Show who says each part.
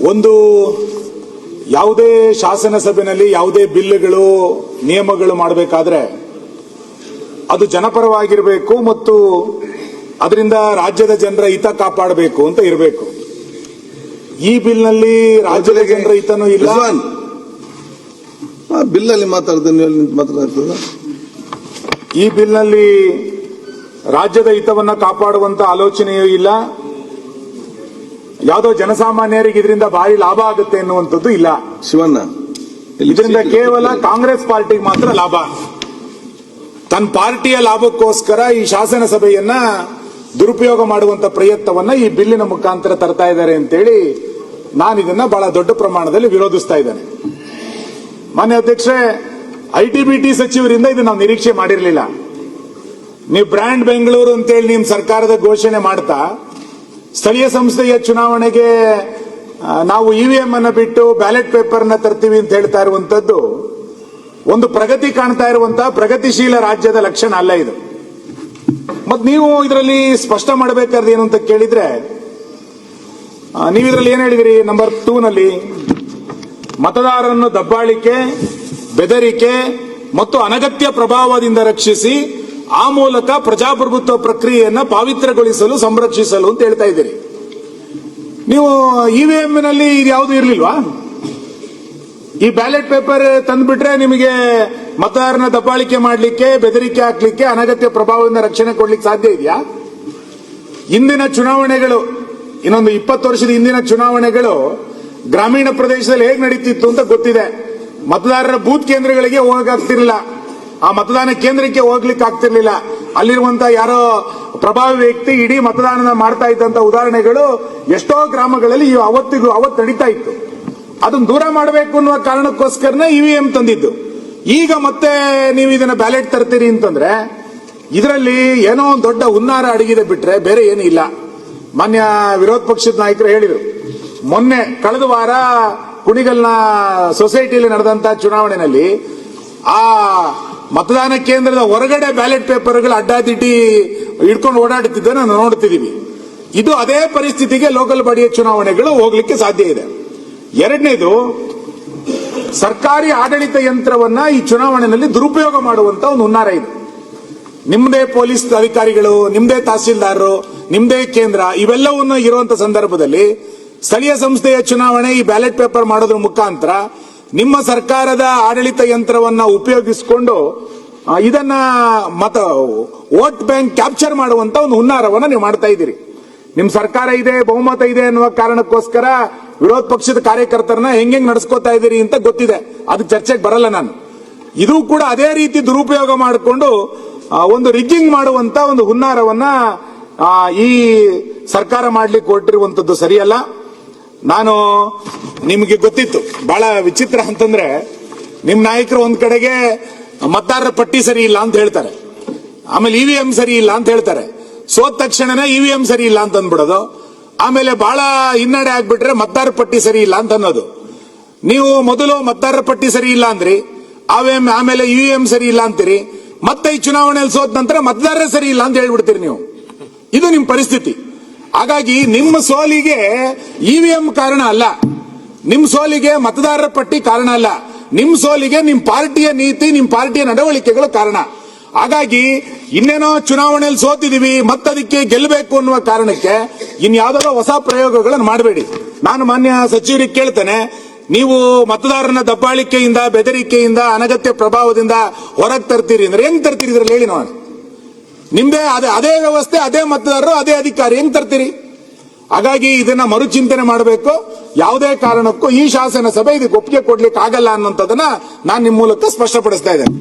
Speaker 1: ಒಂದು ಯಾವುದೇ ಶಾಸನ ಸಭೆಯಲ್ಲಿ ಯಾವುದೇ ಬಿಲ್ಗಳು ನಿಯಮಗಳು ಮಾಡಬೇಕಾದ್ರೆ ಅದು ಜನಪರವಾಗಿರಬೇಕು ಮತ್ತು ಅದರಿಂದ ರಾಜ್ಯದ ಜನರ ಹಿತ ಕಾಪಾಡಬೇಕು ಅಂತ ಇರಬೇಕು. ಈ ಬಿಲ್ನಲ್ಲಿ ರಾಜ್ಯದ ಜನರ ಹಿತನೂ ಇಲ್ಲ.
Speaker 2: ಬಿಲ್ಲಲ್ಲಿ ಮಾತಾಡ್ತದೆ.
Speaker 1: ಈ ಬಿಲ್ನಲ್ಲಿ ರಾಜ್ಯದ ಹಿತವನ್ನ ಕಾಪಾಡುವಂತ ಆಲೋಚನೆಯೂ ಇಲ್ಲ. ಯಾವುದೋ ಜನಸಾಮಾನ್ಯರಿಗೆ ಇದರಿಂದ ಭಾರಿ ಲಾಭ ಆಗುತ್ತೆ ಎನ್ನುವಂಥದ್ದು ಇಲ್ಲ.
Speaker 2: ಶಿವಣ್ಣ,
Speaker 1: ಇದರಿಂದ ಕೇವಲ ಕಾಂಗ್ರೆಸ್ ಪಾರ್ಟಿಗೆ ಮಾತ್ರ ಲಾಭ. ತನ್ನ ಪಾರ್ಟಿಯ ಲಾಭಕ್ಕೋಸ್ಕರ ಈ ಶಾಸನ ಸಭೆಯನ್ನ ದುರುಪಯೋಗ ಮಾಡುವಂತ ಪ್ರಯತ್ನವನ್ನ ಈ ಬಿಲ್ಲಿನ ಮುಖಾಂತರ ತರ್ತಾ ಇದ್ದಾರೆ ಅಂತೇಳಿ ನಾನು ಇದನ್ನ ಬಹಳ ದೊಡ್ಡ ಪ್ರಮಾಣದಲ್ಲಿ ವಿರೋಧಿಸ್ತಾ ಇದ್ದೇನೆ. ಮಾನ್ಯ ಅಧ್ಯಕ್ಷರೇ, ಐಟಿ-ಬಿಟಿ ಸಚಿವರಿಂದ ಇದು ನಾವು ನಿರೀಕ್ಷೆ ಮಾಡಿರಲಿಲ್ಲ. ನೀವು ಬ್ರ್ಯಾಂಡ್ ಬೆಂಗಳೂರು ಅಂತೇಳಿ ನಿಮ್ಮ ಸರ್ಕಾರದ ಘೋಷಣೆ ಮಾಡ್ತಾ ಸ್ಥಳೀಯ ಸಂಸ್ಥೆಯ ಚುನಾವಣೆಗೆ ನಾವು ಇವಿಎಂ ಅನ್ನ ಬಿಟ್ಟು ಬ್ಯಾಲೆಟ್ ಪೇಪರ್ ನ ತರ್ತೀವಿ ಅಂತ ಹೇಳ್ತಾ ಇರುವಂತದ್ದು ಒಂದು ಪ್ರಗತಿ ಕಾಣ್ತಾ ಇರುವಂತಹ ಪ್ರಗತಿಶೀಲ ರಾಜ್ಯದ ಲಕ್ಷಣ ಅಲ್ಲ ಇದು. ಮತ್ ನೀವು ಇದರಲ್ಲಿ ಸ್ಪಷ್ಟ ಮಾಡಬೇಕಾದ್ರೆ ಏನು ಅಂತ ಕೇಳಿದ್ರೆ, ನೀವು ಇದರಲ್ಲಿ ಏನ್ ಹೇಳಿದ್ರಿ? ನಂಬರ್ 2 ನಲ್ಲಿ ಮತದಾರರನ್ನು ದಬ್ಬಾಳಿಕೆ, ಬೆದರಿಕೆ ಮತ್ತು ಅನಗತ್ಯ ಪ್ರಭಾವದಿಂದ ರಕ್ಷಿಸಿ ಆ ಮೂಲಕ ಪ್ರಜಾಪ್ರಭುತ್ವ ಪ್ರಕ್ರಿಯೆಯನ್ನ ಪಾವಿತ್ರಗೊಳಿಸಲು ಸಂರಕ್ಷಿಸಲು ಅಂತ ಹೇಳ್ತಾ ಇದ್ದೀರಿ. ನೀವು ಇವಿಎಂ ನಲ್ಲಿ ಇದು ಯಾವುದು ಇರಲಿಲ್ವಾ? ಈ ಬ್ಯಾಲೆಟ್ ಪೇಪರ್ ತಂದ್ಬಿಟ್ರೆ ನಿಮಗೆ ಮತದಾರನ ದಬ್ಬಾಳಿಕೆ ಮಾಡಲಿಕ್ಕೆ, ಬೆದರಿಕೆ ಹಾಕ್ಲಿಕ್ಕೆ, ಅನಗತ್ಯ ಪ್ರಭಾವದಿಂದ ರಕ್ಷಣೆ ಕೊಡ್ಲಿಕ್ಕೆ ಸಾಧ್ಯ ಇದೆಯಾ? ಇಂದಿನ ಚುನಾವಣೆಗಳು, ಇನ್ನೊಂದು 20 ವರ್ಷದ ಹಿಂದಿನ ಚುನಾವಣೆಗಳು ಗ್ರಾಮೀಣ ಪ್ರದೇಶದಲ್ಲಿ ಹೇಗೆ ನಡೀತಿತ್ತು ಅಂತ ಗೊತ್ತಿದೆ. ಮತದಾರರ ಬೂತ್ ಕೇಂದ್ರಗಳಿಗೆ ಹೋಗಕ್ಕಾಗ್ತಿರ್ಲಿಲ್ಲ, ಆ ಮತದಾನ ಕೇಂದ್ರಕ್ಕೆ ಹೋಗ್ಲಿಕ್ಕೆ ಆಗ್ತಿರ್ಲಿಲ್ಲ. ಅಲ್ಲಿರುವಂತಹ ಯಾರೋ ಪ್ರಭಾವಿ ವ್ಯಕ್ತಿ ಇಡೀ ಮತದಾನ ಮಾಡ್ತಾ ಇದ್ದಂತ ಉದಾಹರಣೆಗಳು ಎಷ್ಟೋ ಗ್ರಾಮಗಳಲ್ಲಿ ಅವತ್ತು ನಡೀತಾ ಇತ್ತು. ಅದನ್ನ ದೂರ ಮಾಡಬೇಕು ಅನ್ನುವ ಕಾರಣಕ್ಕೋಸ್ಕರನೇ ಇವಿಎಂ ತಂದಿದ್ದು. ಈಗ ಮತ್ತೆ ನೀವು ಇದನ್ನ ಬ್ಯಾಲೆಟ್ ತರ್ತೀರಿ ಅಂತಂದ್ರೆ ಇದರಲ್ಲಿ ಏನೋ ಒಂದು ದೊಡ್ಡ ಹುನ್ನಾರ ಅಡಗಿದೆ ಬಿಟ್ರೆ ಬೇರೆ ಏನೂ ಇಲ್ಲ. ಮಾನ್ಯ ವಿರೋಧ ಪಕ್ಷದ ನಾಯಕರು ಹೇಳಿದರು, ಮೊನ್ನೆ ಕಳೆದ ವಾರ ಕುಣಿಗಲ್ನ ಸೊಸೈಟಿಯಲ್ಲಿ ನಡೆದಂತಹ ಚುನಾವಣೆಯಲ್ಲಿ ಆ ಮತದಾನ ಕೇಂದ್ರದ ಹೊರಗಡೆ ಬ್ಯಾಲೆಟ್ ಪೇಪರ್ಗಳು ಅಡ್ಡಾದಿಡ್ಡಿ ಹಿಡ್ಕೊಂಡು ಓಡಾಡುತ್ತಿದ್ದ ನಾವು ನೋಡ್ತಿದ್ದೀವಿ. ಇದು ಅದೇ ಪರಿಸ್ಥಿತಿಗೆ ಲೋಕಲ್ ಬಾಡಿಯ ಚುನಾವಣೆಗಳು ಹೋಗ್ಲಿಕ್ಕೆ ಸಾಧ್ಯ ಇದೆ. ಎರಡನೇದು, ಸರ್ಕಾರಿ ಆಡಳಿತ ಯಂತ್ರವನ್ನ ಈ ಚುನಾವಣೆಯಲ್ಲಿ ದುರುಪಯೋಗ ಮಾಡುವಂತ ಒಂದು ಹುನ್ನಾರ ಇದೆ. ನಿಮ್ಮದೇ ಪೊಲೀಸ್ ಅಧಿಕಾರಿಗಳು, ನಿಮ್ಮದೇ ತಹಸೀಲ್ದಾರರು, ನಿಮ್ಮದೇ ಕೇಂದ್ರ ಇವೆಲ್ಲವನ್ನು ಇರುವಂತ ಸಂದರ್ಭದಲ್ಲಿ ಸ್ಥಳೀಯ ಸಂಸ್ಥೆಯ ಚುನಾವಣೆ ಈ ಬ್ಯಾಲೆಟ್ ಪೇಪರ್ ಮಾಡೋದ್ರ ಮುಖಾಂತರ ನಿಮ್ಮ ಸರ್ಕಾರದ ಆಡಳಿತ ಯಂತ್ರವನ್ನ ಉಪಯೋಗಿಸಿಕೊಂಡು ಇದನ್ನ ವೋಟ್ ಬ್ಯಾಂಕ್ ಕ್ಯಾಪ್ಚರ್ ಮಾಡುವಂತ ಒಂದು ಹುನ್ನಾರವನ್ನ ನೀವು ಮಾಡ್ತಾ ಇದ್ದೀರಿ. ನಿಮ್ ಸರ್ಕಾರ ಇದೆ, ಬಹುಮತ ಇದೆ ಅನ್ನುವ ಕಾರಣಕ್ಕೋಸ್ಕರ ವಿರೋಧ ಪಕ್ಷದ ಕಾರ್ಯಕರ್ತರನ್ನ ಹೆಂಗ್ ನಡೆಸ್ಕೋತಾ ಇದ್ದೀರಿ ಅಂತ ಗೊತ್ತಿದೆ. ಅದು ಚರ್ಚೆಗೆ ಬರಲ್ಲ ನಾನು. ಇದು ಕೂಡ ಅದೇ ರೀತಿ ದುರುಪಯೋಗ ಮಾಡಿಕೊಂಡು ಒಂದು ರಿಗ್ಗಿಂಗ್ ಮಾಡುವಂತ ಒಂದು ಹುನ್ನಾರವನ್ನ ಈ ಸರ್ಕಾರ ಮಾಡ್ಲಿಕ್ಕೆ ಹೊರಟಿರುವಂತದ್ದು ಸರಿಯಲ್ಲ. ನಾನು ನಿಮಗೆ ಗೊತ್ತಿತ್ತು, ಬಹಳ ವಿಚಿತ್ರ ಅಂತಂದ್ರೆ ನಿಮ್ ನಾಯಕರು ಒಂದ್ ಕಡೆಗೆ ಮತದಾರರ ಪಟ್ಟಿ ಸರಿ ಇಲ್ಲ ಅಂತ ಹೇಳ್ತಾರೆ, ಆಮೇಲೆ ಇವಿಎಂ ಸರಿ ಇಲ್ಲ ಅಂತ ಹೇಳ್ತಾರೆ, ಸೋತ ತಕ್ಷಣನೇ ಇವಿಎಂ ಸರಿ ಇಲ್ಲ ಅಂತ ಅಂದ್ಬಿಡೋದು, ಆಮೇಲೆ ಬಹಳ ಹಿನ್ನಡೆ ಆಗ್ಬಿಟ್ರೆ ಮತದಾರರ ಪಟ್ಟಿ ಸರಿ ಇಲ್ಲ ಅಂತ ಅನ್ನೋದು. ನೀವು ಮೊದಲು ಮತದಾರರ ಪಟ್ಟಿ ಸರಿ ಇಲ್ಲ ಅಂದ್ರಿ, ಆಮೇಲೆ ಇವಿಎಂ ಸರಿ ಇಲ್ಲ ಅಂತೀರಿ, ಮತ್ತೆ ಈ ಚುನಾವಣೆಯಲ್ಲಿ ಸೋತ ನಂತರ ಮತದಾರರೇ ಸರಿ ಇಲ್ಲ ಅಂತ ಹೇಳ್ಬಿಡ್ತೀರಿ ನೀವು. ಇದು ನಿಮ್ ಪರಿಸ್ಥಿತಿ. ಹಾಗಾಗಿ ನಿಮ್ಮ ಸೋಲಿಗೆ ಇವಿಎಂ ಕಾರಣ ಅಲ್ಲ, ನಿಮ್ ಸೋಲಿಗೆ ಮತದಾರರ ಪಟ್ಟಿ ಕಾರಣ ಅಲ್ಲ, ನಿಮ್ ಸೋಲಿಗೆ ನಿಮ್ ಪಾರ್ಟಿಯ ನೀತಿ, ನಿಮ್ ಪಾರ್ಟಿಯ ನಡವಳಿಕೆಗಳು ಕಾರಣ. ಹಾಗಾಗಿ ಇನ್ನೇನೋ ಚುನಾವಣೆಯಲ್ಲಿ ಸೋತಿದೀವಿ ಮತ್ತದಕ್ಕೆ ಗೆಲ್ಲಬೇಕು ಅನ್ನುವ ಕಾರಣಕ್ಕೆ ಇನ್ಯಾವುದೋ ಹೊಸ ಪ್ರಯೋಗಗಳನ್ನು ಮಾಡಬೇಡಿ. ನಾನು ಮಾನ್ಯ ಸಚಿವರಿಗೆ ಕೇಳ್ತೇನೆ, ನೀವು ಮತದಾರನ ದಬ್ಬಾಳಿಕೆಯಿಂದ, ಬೆದರಿಕೆಯಿಂದ, ಅನಗತ್ಯ ಪ್ರಭಾವದಿಂದ ಹೊರಗೆ ತರ್ತೀರಿ ಅಂದ್ರೆ ಹೆಂಗ್ ತರ್ತೀರಿ? ಇದ್ರಲ್ಲಿ ಹೇಳಿ ನೋಡಿ. ನಿಮ್ದೇ ಅದೇ ವ್ಯವಸ್ಥೆ, ಅದೇ ಮತದಾರರು, ಅದೇ ಅಧಿಕಾರಿ, ಹೆಂಗ್ ತರ್ತೀರಿ? ಹಾಗಾಗಿ ಇದನ್ನ ಮರುಚಿಂತನೆ ಮಾಡಬೇಕು. ಯಾವುದೇ ಕಾರಣಕ್ಕೂ ಈ ಶಾಸನ ಸಭೆ ಇದಕ್ಕೆ ಒಪ್ಪಿಗೆ ಕೊಡ್ಲಿಕ್ಕೆ ಆಗಲ್ಲ ಅನ್ನೋಂಥದ್ದನ್ನ ನಾನು ನಿಮ್ಮ ಮೂಲಕ ಸ್ಪಷ್ಟಪಡಿಸ್ತಾ ಇದ್ದೇನೆ.